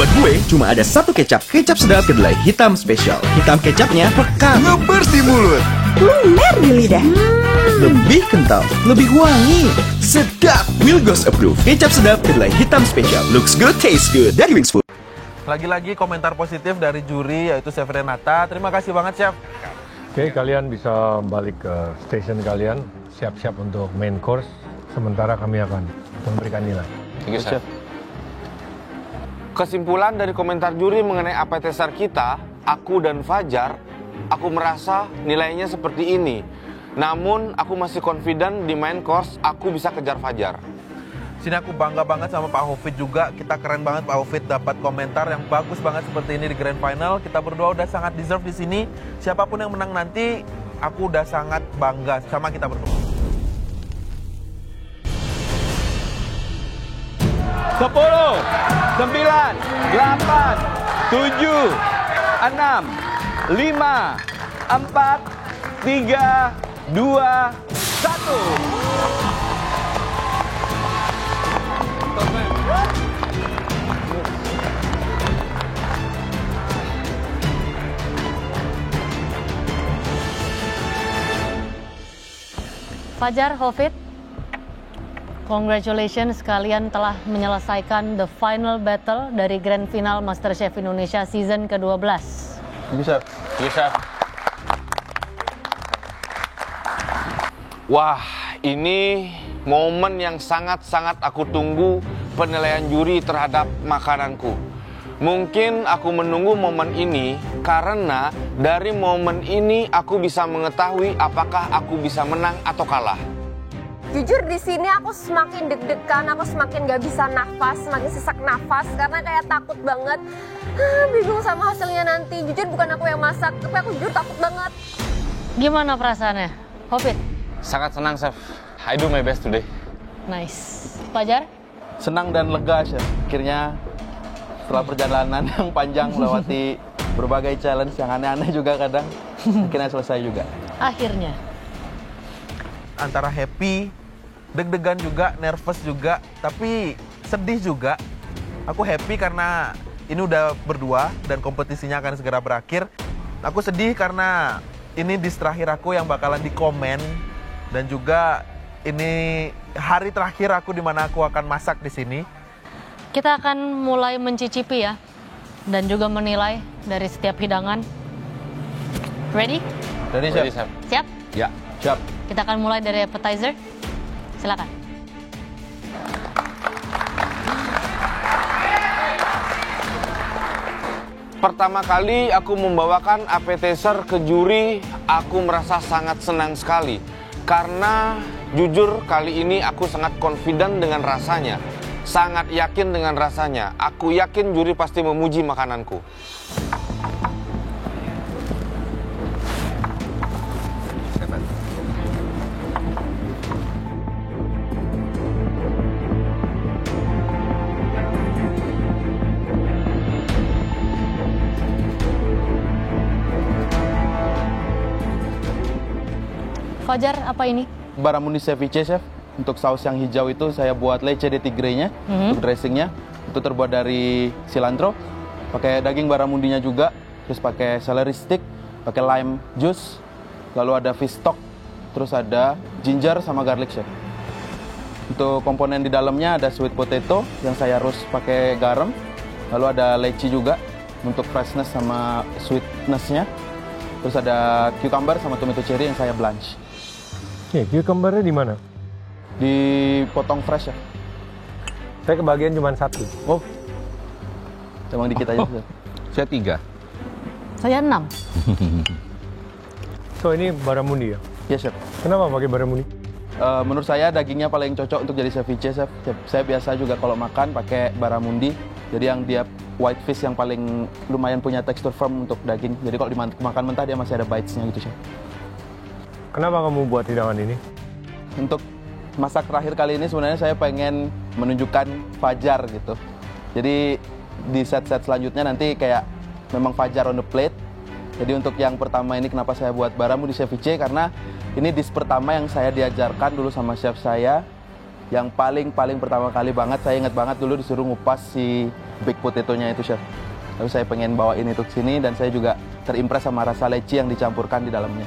Buat gue, cuma ada satu kecap. Kecap sedap kedelai hitam spesial. Hitam kecapnya pekat, ngebers di mulut, lumer di lidah. lebih kental, lebih wangi, sedap. Wilgos approve. Kecap sedap kedelai hitam spesial. Looks good, tastes good. Dari Wings Food. Lagi-lagi komentar positif dari juri, yaitu Chef Renata. Terima kasih banget, Chef. Oke, kalian bisa balik ke station kalian, siap-siap untuk main course. Sementara kami akan memberikan nilai. Thank you, Chef. Kesimpulan dari komentar juri mengenai appetizer kita, aku dan Fajar, aku merasa nilainya seperti ini. Namun, aku masih confident di main course, aku bisa kejar Fajar. Sini aku bangga banget sama Pak Hofid juga. Kita keren banget Pak Hofid dapat komentar yang bagus banget seperti ini di Grand Final. Kita berdua udah sangat deserve di sini. Siapapun yang menang nanti, aku udah sangat bangga sama kita berdua. 10, 9, 8, 7, 6, 5, 4, 3, 2, 1. Fajar, Hofid, congratulations, kalian telah menyelesaikan the final battle dari Grand Final MasterChef Indonesia season ke-12. Bisa. Wah, ini momen yang sangat-sangat aku tunggu, penilaian juri terhadap makananku. Mungkin aku menunggu momen ini karena dari momen ini aku bisa mengetahui apakah aku bisa menang atau kalah. Jujur di sini aku semakin deg-degan, aku semakin gak bisa nafas, semakin sesak nafas karena kayak takut banget. Bingung sama hasilnya nanti. Jujur bukan aku yang masak, tapi aku jujur takut banget. Gimana perasaannya, Hofid? Sangat senang, Chef. I do my best today. Nice. Fajar? Senang dan lega, Chef. Akhirnya setelah perjalanan yang panjang melewati berbagai challenge yang aneh-aneh juga kadang, akhirnya selesai juga. Akhirnya. Antara happy, deg-degan juga, nervous juga, tapi sedih juga. Aku happy karena ini udah berdua dan kompetisinya akan segera berakhir. Aku sedih karena ini dish terakhir aku yang bakalan dikomen, dan juga ini hari terakhir aku di mana aku akan masak di sini. Kita akan mulai mencicipi ya, dan juga menilai dari setiap hidangan. Ready? Ready, Chef? Siap? Ya, siap. Kita akan mulai dari appetizer. Silakan. Pertama kali aku membawakan appetizer ke juri, aku merasa sangat senang sekali. Karena jujur kali ini aku sangat confident dengan rasanya. Sangat yakin dengan rasanya. Aku yakin juri pasti memuji makananku. Fajar, apa ini? Barramundi ceviche, Chef. Untuk saus yang hijau itu saya buat lece de tigre-nya, untuk dressingnya. Itu terbuat dari cilantro, pakai daging barramundinya juga, terus pakai celery stick, pakai lime juice, lalu ada fish stock, terus ada ginger sama garlic, Chef. Untuk komponen di dalamnya ada sweet potato yang saya roast pakai garam, lalu ada leci juga untuk freshness sama sweetness-nya, terus ada cucumber sama tomato cherry yang saya blanch. Oke, cucumbernya di mana? Dipotong fresh ya. Saya kebagian cuma satu. Oh, emang dikit aja. Saya 3. Saya 6. So ini barramundi ya? Ya, Chef. Kenapa pakai barramundi? Menurut saya dagingnya paling cocok untuk jadi ceviche, Chef. Saya biasa juga kalau makan pakai barramundi. Jadi yang dia white fish yang paling lumayan punya tekstur firm untuk daging. Jadi kalau dimakan mentah dia masih ada bites-nya gitu, Chef. Kenapa kamu buat hidangan ini? Untuk masak terakhir kali ini sebenarnya saya pengen menunjukkan Fajar gitu. Jadi di set-set selanjutnya nanti kayak memang Fajar on the plate. Jadi untuk yang pertama ini kenapa saya buat barramundi ceviche, karena ini dish pertama yang saya diajarkan dulu sama chef saya. Yang paling pertama kali banget, saya ingat banget dulu disuruh ngupas si baked potato-nya itu, chef. Tapi saya pengen bawain itu ke sini dan saya juga terimpress sama rasa leci yang dicampurkan di dalamnya.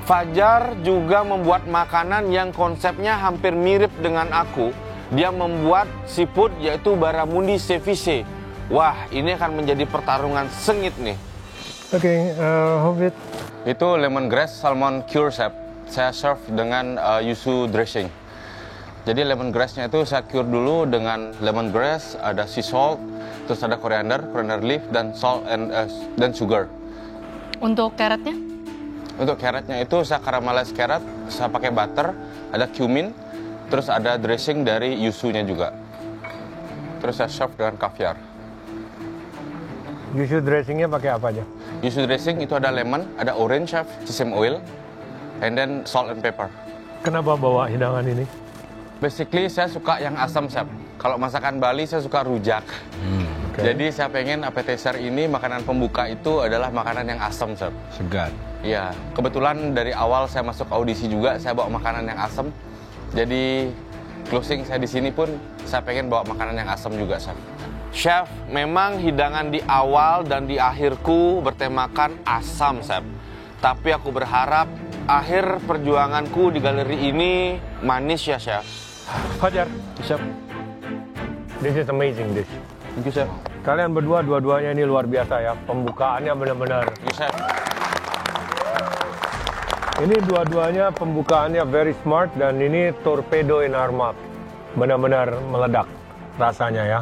Fajar juga membuat makanan yang konsepnya hampir mirip dengan aku. Dia membuat seafood yaitu barramundi ceviche. Wah, ini akan menjadi pertarungan sengit nih. Oke, Hobbit. Itu lemongrass salmon cure, chef. Saya serve dengan yuzu dressing. Jadi lemongrassnya itu saya cure dulu dengan lemongrass, ada sea salt, terus ada coriander leaf, dan salt dan sugar. Untuk carrotnya? Untuk carrotnya itu saya caramelize carrot, saya pakai butter, ada cumin, terus ada dressing dari yuzunya juga. Terus saya serve dengan caviar. Yuzu dressingnya pakai apa aja? Yuzu dressing itu ada lemon, ada orange, chef, sesame oil, and then salt and pepper. Kenapa bawa hidangan ini? Basically saya suka yang asam, chef. Kalau masakan Bali saya suka rujak. Okay. Jadi saya pengen appetizer ini, makanan pembuka itu adalah makanan yang asam, chef. Segar. Iya, kebetulan dari awal saya masuk audisi juga saya bawa makanan yang asam. Jadi closing saya di sini pun saya pengen bawa makanan yang asam juga, chef. Chef, memang hidangan di awal dan di akhirku bertemakan asam, chef. Tapi aku berharap akhir perjuanganku di galeri ini manis ya, chef. Fajar, Chef, this is amazing dish. thank you, chef. Kalian berdua, dua-duanya ini luar biasa ya. Pembukaannya benar-benar. Yes, chef. Ini dua-duanya pembukaannya very smart dan ini torpedo in our mouth. Benar-benar meledak rasanya ya.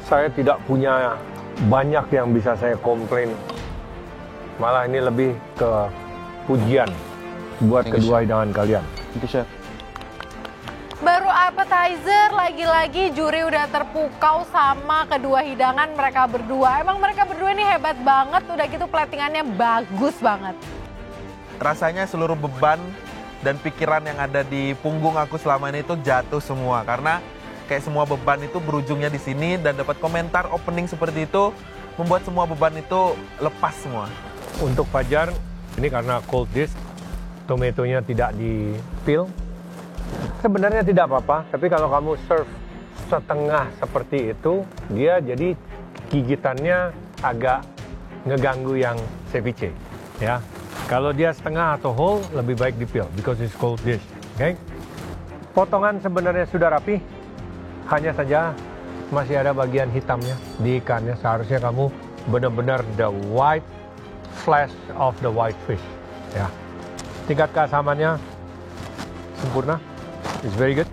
Saya tidak punya banyak yang bisa saya komplain. Malah ini lebih ke pujian buat Thank you, kedua hidangan kalian. Thank you, chef. Baru appetizer, lagi-lagi juri udah terpukau sama kedua hidangan mereka berdua. Emang mereka berdua ini hebat banget, udah gitu platingannya bagus banget. Rasanya seluruh beban dan pikiran yang ada di punggung aku selama ini itu jatuh semua. Karena kayak semua beban itu berujungnya di sini dan dapat komentar opening seperti itu membuat semua beban itu lepas semua. Untuk Fajar, ini karena cold dish, tomatonya tidak di-peel. Sebenarnya tidak apa-apa, tapi kalau kamu serve setengah seperti itu, dia jadi gigitannya agak ngeganggu yang ceviche, ya. Kalau dia setengah atau whole, lebih baik di-peel, because it's cold dish, oke? Potongan sebenarnya sudah rapi, hanya saja masih ada bagian hitamnya di ikannya. Seharusnya kamu benar-benar the white flesh of the white fish, ya. Tingkat keasamannya sempurna. It's very good.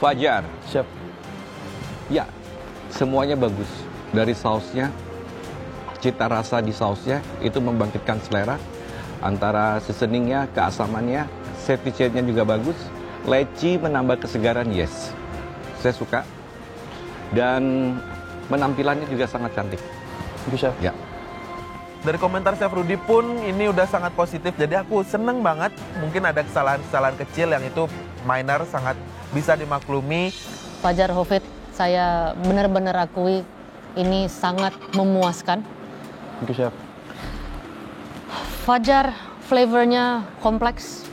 Fajar, Chef, ya, semuanya bagus. Dari sausnya, cita rasa di sausnya itu membangkitkan selera. Antara seasoningnya, keasamannya, ceviche-nya juga bagus. Leci menambah kesegaran, yes. Saya suka. Dan penampilannya juga sangat cantik. thank you, chef. Ya. Dari komentar Chef Rudy pun ini udah sangat positif. Jadi aku seneng banget. Mungkin ada kesalahan-kesalahan kecil yang itu minor, sangat bisa dimaklumi. Fajar, Hovid, saya benar-benar akui ini sangat memuaskan. Thank you, chef. Fajar, flavornya kompleks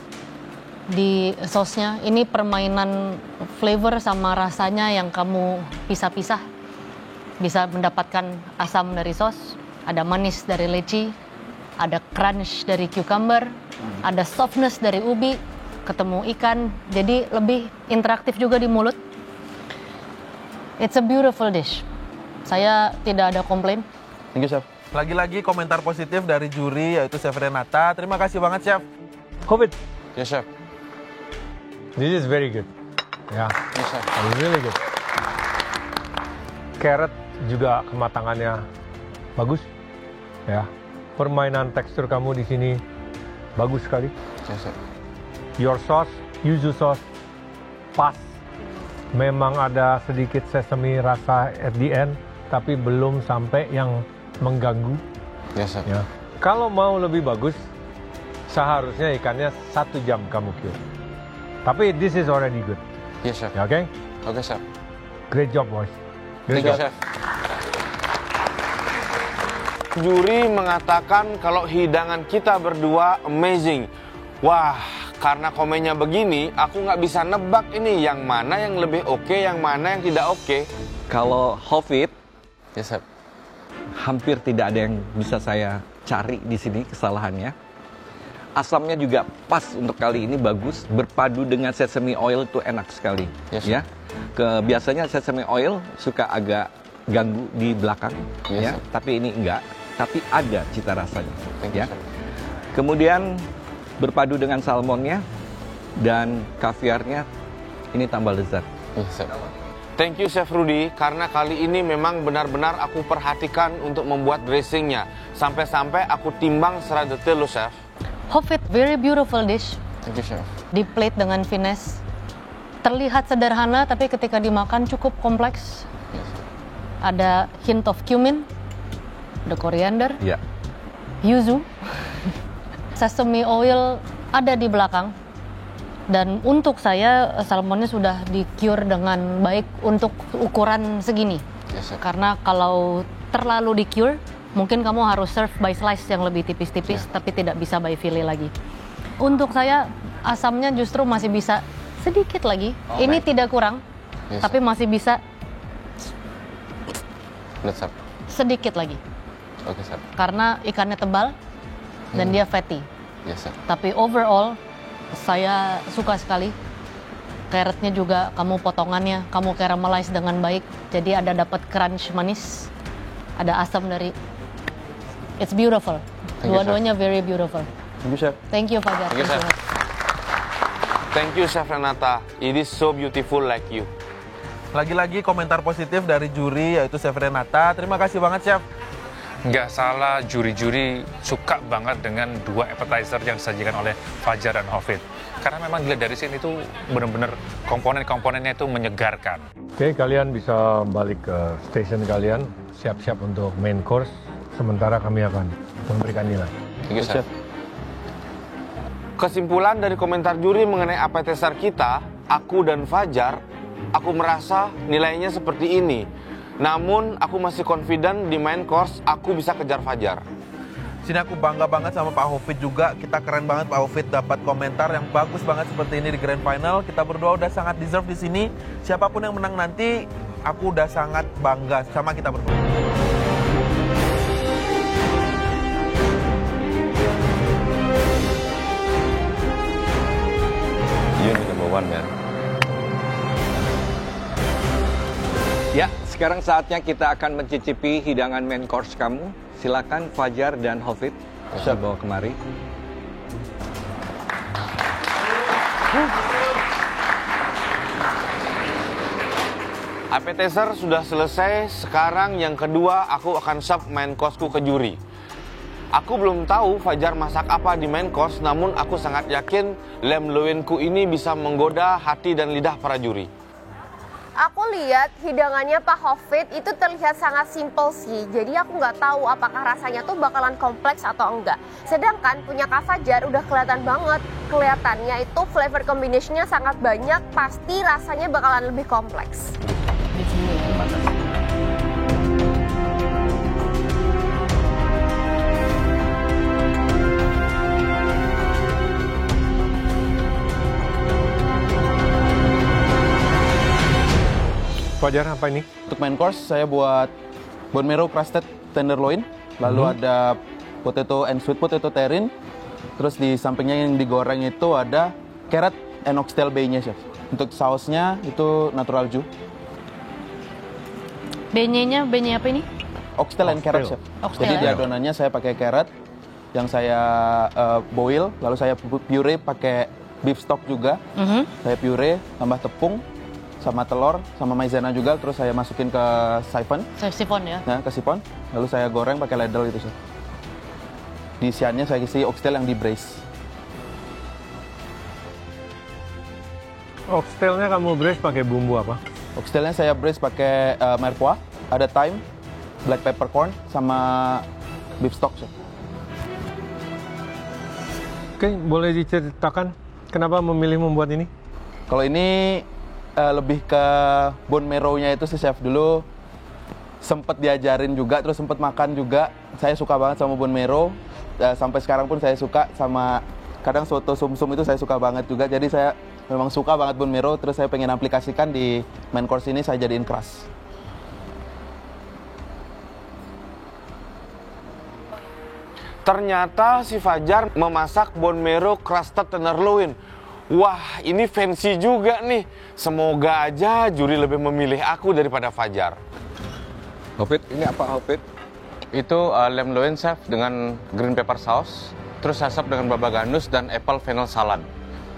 di sausnya. Ini permainan flavor sama rasanya yang kamu pisah-pisah. Bisa mendapatkan asam dari saus, ada manis dari leci, ada crunch dari cucumber, ada softness dari ubi, ketemu ikan, jadi lebih interaktif juga di mulut. It's a beautiful dish. Saya tidak ada komplain. Thank you, chef. Lagi-lagi komentar positif dari juri yaitu Chef Renata. Terima kasih banget, Chef. Hobbit, Yes, chef. this is very good. Ya, Yes, chef. really good. Carrot juga kematangannya bagus. Ya, permainan tekstur kamu di sini bagus sekali. Yes, chef. Your sauce, yuzu sauce, pas. Memang ada sedikit sesame rasa at the end, tapi belum sampai yang mengganggu. Yes, chef. Ya. Kalau mau lebih bagus, seharusnya ikannya 1 jam kamu cure. Tapi this is already good. Yes, chef. Ya, oke? Oke, chef. Great job, boys. Great Thank you, job. chef. Juri mengatakan kalau hidangan kita berdua amazing. Wah, Karena komennya begini, aku nggak bisa nebak ini yang mana yang lebih oke, yang mana yang tidak oke. Kalau Hofit, Yes, chef. hampir tidak ada yang bisa saya cari di sini kesalahannya. Asamnya juga pas untuk kali ini, bagus. Berpadu dengan sesame oil itu enak sekali. Yes, ya. Biasanya sesame oil suka agak ganggu di belakang, Yes, ya. sir. Tapi ini enggak. Tapi ada cita rasanya. Thank you, Ya. chef. Kemudian berpadu dengan salmonnya dan kaviarnya, ini tambah lezat. Yes, chef. Thank you Chef Rudy, karena kali ini memang benar-benar aku perhatikan untuk membuat dressingnya. Sampai-sampai aku timbang secara detail loh Chef. Hofit, very beautiful dish. Thank you Chef. Di plate dengan finesse. Terlihat sederhana, tapi ketika dimakan cukup kompleks. Yes. Ada hint of cumin, ada coriander, Ya. yuzu, sesame oil ada di belakang. Dan untuk saya, salmonnya sudah di-cure dengan baik untuk ukuran segini. Yes, chef. Karena kalau terlalu di-cure, mungkin kamu harus serve by slice yang lebih tipis-tipis, tapi tidak bisa by fillet lagi. Untuk saya, asamnya justru masih bisa sedikit lagi. Ini tidak kurang, Yes, tapi masih bisa Let's chef. sedikit lagi. Oke chef. Karena ikannya tebal dan dia fatty. Yes chef. Tapi overall, saya suka sekali. Carrotnya juga kamu potongannya, kamu caramelize dengan baik. Jadi ada dapat crunch manis, ada asam dari. It's beautiful. Thank you, Dua-duanya very beautiful. Thank you, Chef. Thank you, Fajar. Thank you, Chef. Thank you Chef Renata. It is so beautiful like you. Lagi-lagi komentar positif dari juri yaitu Chef Renata. Terima kasih banget Chef. Nggak salah, juri-juri suka banget dengan dua appetizer yang disajikan oleh Fajar dan Hofit. Karena memang dilihat dari sini itu benar-benar komponen-komponennya itu menyegarkan. Oke, kalian bisa balik ke station kalian, siap-siap untuk main course. Sementara kami akan memberikan nilai. Thank you, Chef. Kesimpulan dari komentar juri mengenai appetizer kita, aku dan Fajar, aku merasa nilainya seperti ini. Namun, aku masih confident di main course, aku bisa kejar Fajar. Sini aku bangga banget sama Pak Hofit juga. Kita keren banget Pak Hofit dapat komentar yang bagus banget seperti ini di Grand Final. Kita berdua udah sangat deserve di sini. Siapapun yang menang nanti, aku udah sangat bangga sama kita berdua. You number one, man. Ya, sekarang saatnya kita akan mencicipi hidangan main course kamu. Silakan Fajar dan Hofit, bisa bawa kemari. Appetizer sudah selesai, sekarang yang kedua aku akan serve main course-ku ke juri. Aku belum tahu Fajar masak apa di main course, namun aku sangat yakin lamb loin-ku ini bisa menggoda hati dan lidah para juri. Aku lihat hidangannya Pak Hofit itu terlihat sangat simpel sih. Jadi aku nggak tahu apakah rasanya tuh bakalan kompleks atau enggak. Sedangkan punya Kak Fajar udah kelihatan banget. Kelihatannya itu flavor combination-nya sangat banyak. Pasti rasanya bakalan lebih kompleks. Fajar, apa ini? Untuk main course saya buat bone marrow crusted tenderloin, lalu ada potato and sweet potato terrine, terus di sampingnya yang digoreng itu ada carrot and oxtail bay-nya, Chef. Untuk sausnya itu natural ju. Benyenya apa ini? Oxtail and carrot, Chef. Oxtail, Jadi di ya? adonannya saya pakai carrot yang saya boil, lalu saya puree pakai beef stock juga. Saya puree tambah tepung sama telur sama maizena juga, terus saya masukin ke siphon. Sifon ya? Nah, ke sipon, lalu saya goreng pakai ladle gitu, Chef. Di isiannya saya isi oxtail yang di braise. Oxtailnya kamu braise pakai bumbu apa? Oxtailnya saya braise pakai merpois, ada thyme, black peppercorn, sama beef stock, Chef. Oke, boleh diceritakan kenapa memilih membuat ini? Kalau ini lebih ke bone marrow-nya itu sih, Chef. Dulu sempet diajarin juga, terus sempet makan juga. Saya suka banget sama bone marrow. Sampai sekarang pun saya suka sama Kadang soto sumsum itu saya suka banget juga, jadi saya memang suka banget bone marrow, terus saya pengen aplikasikan di main course ini, saya jadiin crust. Ternyata si Fajar memasak bone marrow crusted tenderloin. Wah, ini fancy juga nih. Semoga aja juri lebih memilih aku daripada Fajar. Hafid, ini apa Hafid? Itu lamb loin chef dengan green pepper sauce. Terus saya serve dengan baba ganoush dan apple fennel salad.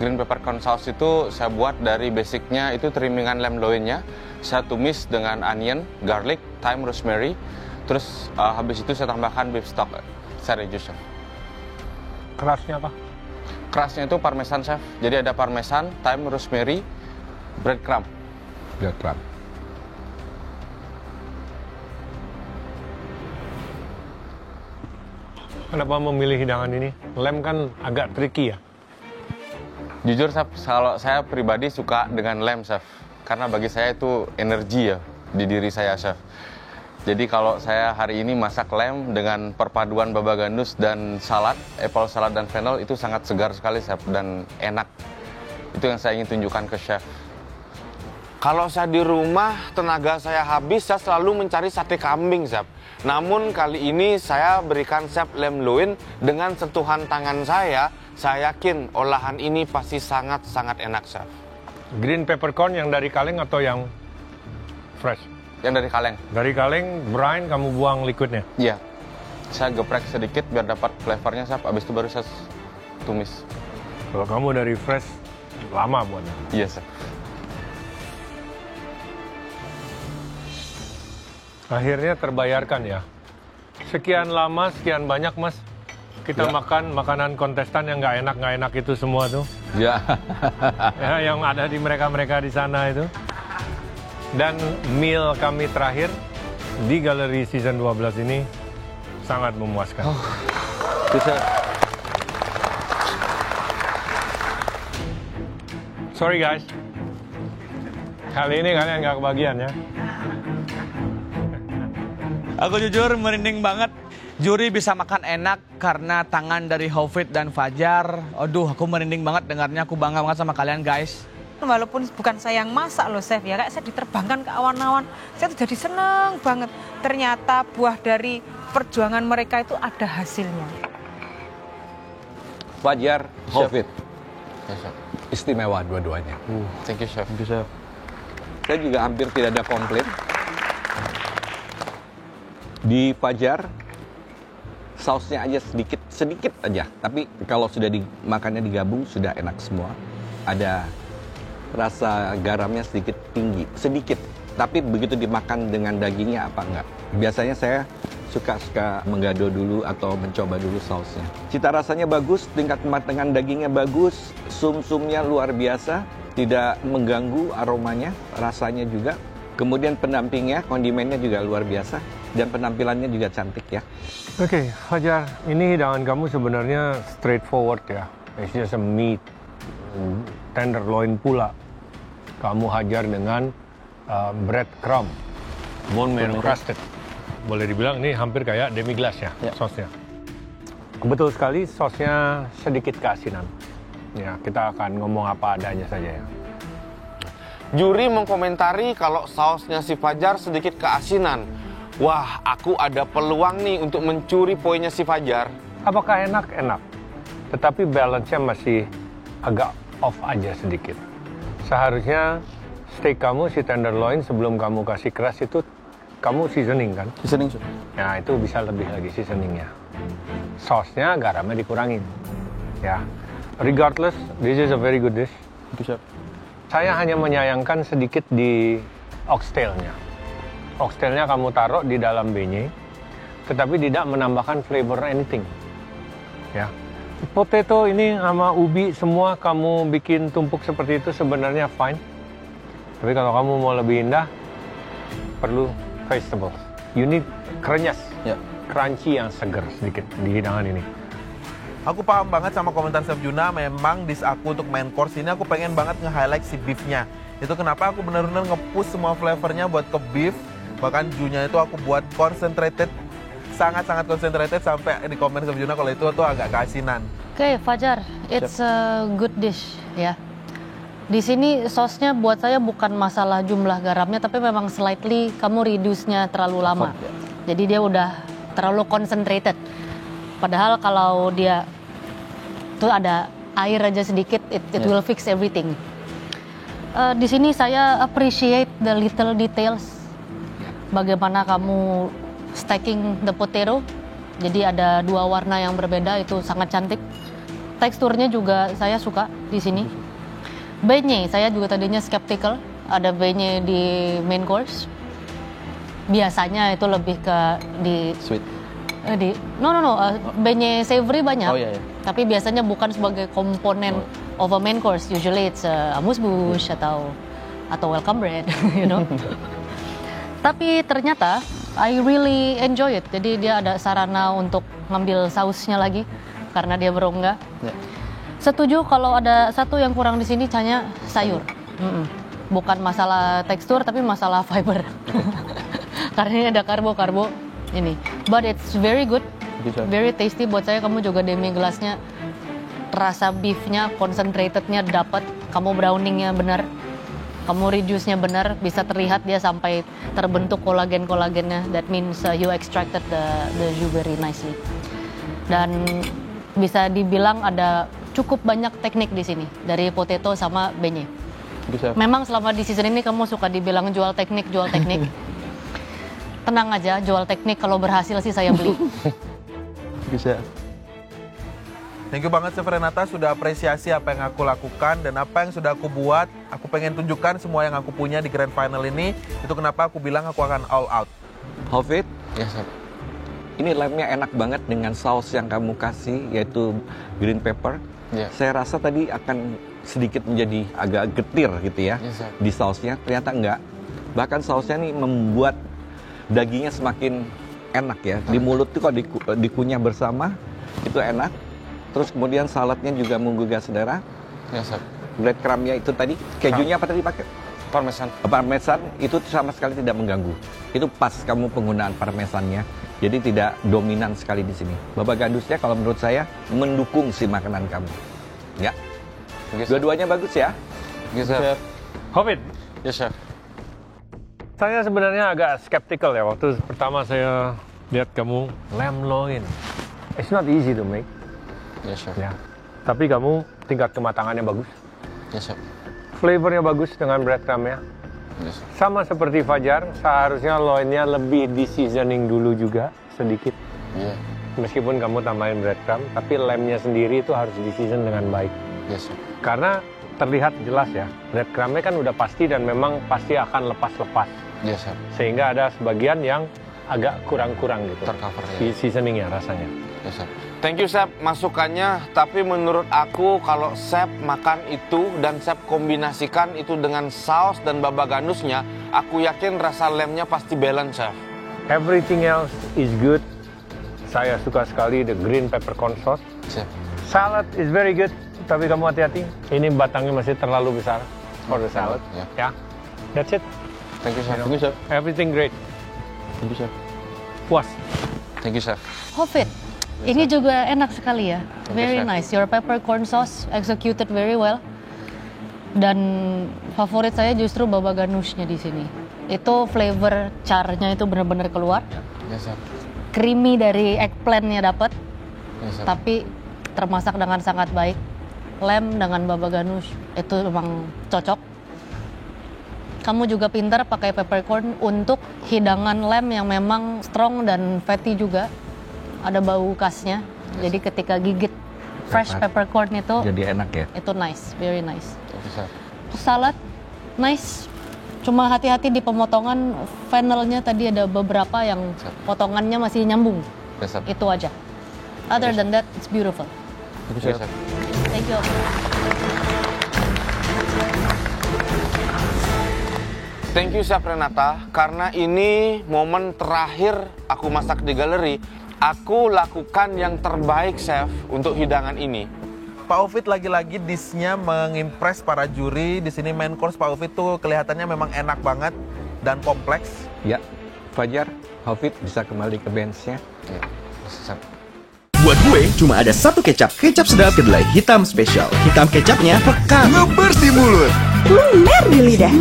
Green peppercorn sauce itu saya buat dari basicnya itu trimmingan lamb loinnya. Saya tumis dengan onion, garlic, thyme, rosemary. Terus habis itu saya tambahkan beef stock. Saya reduce, chef. Kerasnya apa? Kerasnya itu parmesan, chef. Jadi ada parmesan, thyme, rosemary, breadcrumb. Breadcrumb. Kenapa memilih hidangan ini? Lem kan agak tricky ya? Jujur, chef, kalau saya pribadi suka dengan lamb, chef. Karena bagi saya itu energi ya di diri saya, chef. Jadi kalau saya hari ini masak lamb dengan perpaduan baba ganoush dan salad, apple salad dan fennel, itu sangat segar sekali, chef, dan enak. Itu yang saya ingin tunjukkan ke chef. Kalau saya di rumah, tenaga saya habis, saya selalu mencari sate kambing, chef. Namun kali ini saya berikan chef lamb loin dengan sentuhan tangan saya yakin olahan ini pasti sangat-sangat enak, chef. Green peppercorn yang dari kaleng atau yang fresh? Yang dari kaleng. Dari kaleng, brine, kamu buang liquidnya? Iya. Saya geprek sedikit biar dapat flavornya, chef. Abis itu baru saya tumis. Kalau kamu dari fresh, lama buatnya? Iya, chef. Akhirnya terbayarkan ya. Sekian lama, sekian banyak, Mas. Kita makan makanan kontestan yang nggak enak itu semua tuh. Ya. Ya, yang ada di mereka-mereka di sana itu. Dan meal kami terakhir di galeri season 12 ini sangat memuaskan. Bisa. Sorry guys. Kali ini kalian nggak kebagian ya. Aku jujur merinding banget. Juri bisa makan enak karena tangan dari Hafid dan Fajar. Aduh, aku merinding banget dengarnya. Aku bangga banget sama kalian, guys. Walaupun bukan saya yang masak loh, chef, ya kayak saya diterbangkan ke awan-awan. Saya tuh jadi seneng banget. Ternyata buah dari perjuangan mereka itu ada hasilnya. Fajar, Hafid. Istimewa dua-duanya. Thank you, chef. Thank you, chef. Saya juga hampir tidak ada komplain. Di Fajar, sausnya aja sedikit aja. Tapi kalau sudah dimakannya digabung, sudah enak semua. Ada rasa garamnya sedikit tinggi, sedikit. Tapi begitu dimakan dengan dagingnya apa enggak. Biasanya saya suka menggado dulu atau mencoba dulu sausnya. Cita rasanya bagus, tingkat kematangan dagingnya bagus, sum-sumnya luar biasa, tidak mengganggu aromanya, rasanya juga. Kemudian pendampingnya, kondimennya juga luar biasa. Dan penampilannya juga cantik ya. Oke, Fajar, ini hidangan kamu sebenarnya straightforward ya. It's just a meat, tenderloin pula. Kamu hajar dengan breadcrumb, bone marrow crusted. Boleh dibilang ini hampir kayak demi-glace ya, sosnya. Betul sekali, sosnya sedikit keasinan. Ya, kita akan ngomong apa adanya saja ya. Juri mengkomentari kalau sausnya si Fajar sedikit keasinan. Wah, aku ada peluang nih untuk mencuri poinnya si Fajar. Apakah enak? Enak. Tetapi balance-nya masih agak off aja sedikit. Seharusnya steak kamu, si tenderloin, sebelum kamu kasih keras itu, kamu seasoning kan? Seasoning, chef. Ya, itu bisa lebih lagi seasoningnya. Sausnya, garamnya dikurangin. Ya, regardless, this is a very good dish. Thank you, chef. Saya hanya menyayangkan sedikit di oxtail-nya. Oxtail-nya kamu taruh di dalam beignet, tetapi tidak menambahkan flavor anything. Ya, potato ini sama ubi semua kamu bikin tumpuk seperti itu sebenarnya fine. Tapi kalau kamu mau lebih indah, perlu vegetables. You need krenyes, crunchy yang segar sedikit di hidangan ini. Aku paham banget sama komentar Chef Juna. Memang dish aku untuk main course ini aku pengen banget nge-highlight si beefnya. Itu kenapa aku benar-benar nge-push semua flavornya buat ke beef. Bahkan junya itu aku buat concentrated, sangat-sangat concentrated, sampai di komen Chef Juna kalau itu tuh agak keasinan. Oke, Fajar, it's a good dish ya. Di sini sausnya buat saya bukan masalah jumlah garamnya, tapi memang slightly kamu reduce-nya terlalu lama. Jadi dia udah terlalu concentrated. Padahal kalau dia tuh ada air aja sedikit, it will fix everything. Di sini saya appreciate the little details. Bagaimana kamu stacking the potato. Jadi ada dua warna yang berbeda, itu sangat cantik. Teksturnya juga saya suka di sini. Beignet, saya juga tadinya skeptical. Ada beignet di main course. Biasanya itu lebih ke di Sweet. Beignet savory banyak. Oh iya. Tapi biasanya bukan sebagai komponen of a main course. Usually it's amuse-bouche atau welcome bread, you know. Tapi ternyata I really enjoy it. Jadi dia ada sarana untuk ngambil sausnya lagi karena dia berongga. Setuju kalau ada satu yang kurang di sini, hanya sayur. Bukan masalah tekstur tapi masalah fiber. Karena ini ada karbo ini. But it's very good, very tasty. Buat saya kamu juga demi gelasnya rasa beefnya, concentratednya dapat. Kamu browningnya benar, kamu reduce-nya benar. Bisa terlihat dia sampai terbentuk kolagennya. That means you extracted the jus very nicely. Dan bisa dibilang ada cukup banyak teknik di sini dari potato sama beignet. Memang selama di season ini kamu suka dibilang jual teknik. Tenang aja, jual teknik kalau berhasil sih saya beli. Bisa. Thank you banget Chef Renata sudah apresiasi apa yang aku lakukan dan apa yang sudah aku buat. Aku pengen tunjukkan semua yang aku punya di grand final ini. Itu kenapa aku bilang aku akan all out. Hovit, ini lemnya enak banget dengan saus yang kamu kasih, yaitu green pepper. Saya rasa tadi akan sedikit menjadi agak getir gitu ya di sausnya. Ternyata enggak. Bahkan sausnya nih membuat dagingnya semakin enak ya. Di mulut tuh kalau dikunyah bersama itu enak. Terus kemudian saladnya juga menggugah selera. Breadcrumbnya itu tadi, kejunya apa tadi pakai? Parmesan itu sama sekali tidak mengganggu. Itu pas kamu penggunaan parmesannya. Jadi tidak dominan sekali di sini. Baba ganusnya kalau menurut saya mendukung si makanan kamu. Ya. Dua-duanya bagus ya. Chef. Hovit. Yes, Chef. Saya sebenarnya agak skeptical ya waktu pertama saya lihat kamu lamb loin. It's not easy to make. Yes, Chef. Ya. Tapi kamu tingkat kematangannya bagus. Yes, Chef. Flavornya bagus dengan breadcrumbnya. Yes. Sama seperti Fajar, seharusnya loinnya lebih di seasoning dulu juga sedikit. Meskipun kamu tambahin breadcrumb, tapi lemnya sendiri itu harus di season dengan baik. Yes, Chef. Karena terlihat jelas ya, breadcrumbnya kan udah pasti dan memang pasti akan lepas-lepas. Yes, Chef. Sehingga ada sebagian yang agak kurang-kurang gitu. Tercover ya. Seasoningnya rasanya. Yes, Chef. Thank you Chef masukannya, tapi menurut aku kalau Chef makan itu dan Chef kombinasikan itu dengan saus dan baba ganusnya, aku yakin rasa lemnya pasti balance Chef. Everything else is good. Saya suka sekali the green peppercorn sauce. Chef. Salad is very good, tapi kamu hati-hati. Ini batangnya masih terlalu besar for the salad. Ya, that's it. Thank you Chef. Thank you Chef. Everything great. Thank you Chef. Puas. Thank you Chef. Hovit, ini juga enak sekali ya. Very nice. Your peppercorn sauce executed very well. Dan favorit saya justru baba ganusnya di sini. Itu flavor charnya itu benar-benar keluar. Yes, Chef. Creamy dari eggplant-nya dapat. Yes, Chef. Tapi termasak dengan sangat baik. Lem dengan baba ganus itu memang cocok. Kamu juga pintar pakai peppercorn untuk hidangan lem yang memang strong dan fatty juga. Ada bau khasnya. Jadi ketika gigit fresh peppercorn itu jadi enak ya. Itu nice, very nice. Yes, Chef. Salad nice. Cuma hati-hati di pemotongan funnelnya tadi ada beberapa yang potongannya masih nyambung. Yes, Chef. Itu aja. Other than that, it's beautiful. Thank you, Chef. Thank you. Thank you Chef Renata, karena ini momen terakhir aku masak di galeri. Aku lakukan yang terbaik Chef untuk hidangan ini. Pak Hovit lagi-lagi dishnya mengimpress para juri. Di sini main course Pak Hovit tuh kelihatannya memang enak banget dan kompleks. Ya, Fajar, Hovit bisa kembali ke benchnya. Ya, Chef. Buat gue cuma ada satu kecap. Kecap sedap kedelai hitam spesial. Hitam kecapnya pekat, ngebers di mulut, lumer di lidah.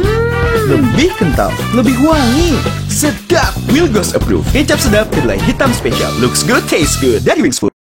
Lebih kental, lebih wangi, sedap. Wilgos Approve. Kecap sedap kedelai hitam spesial. Looks good, taste good. Dari Wings Food.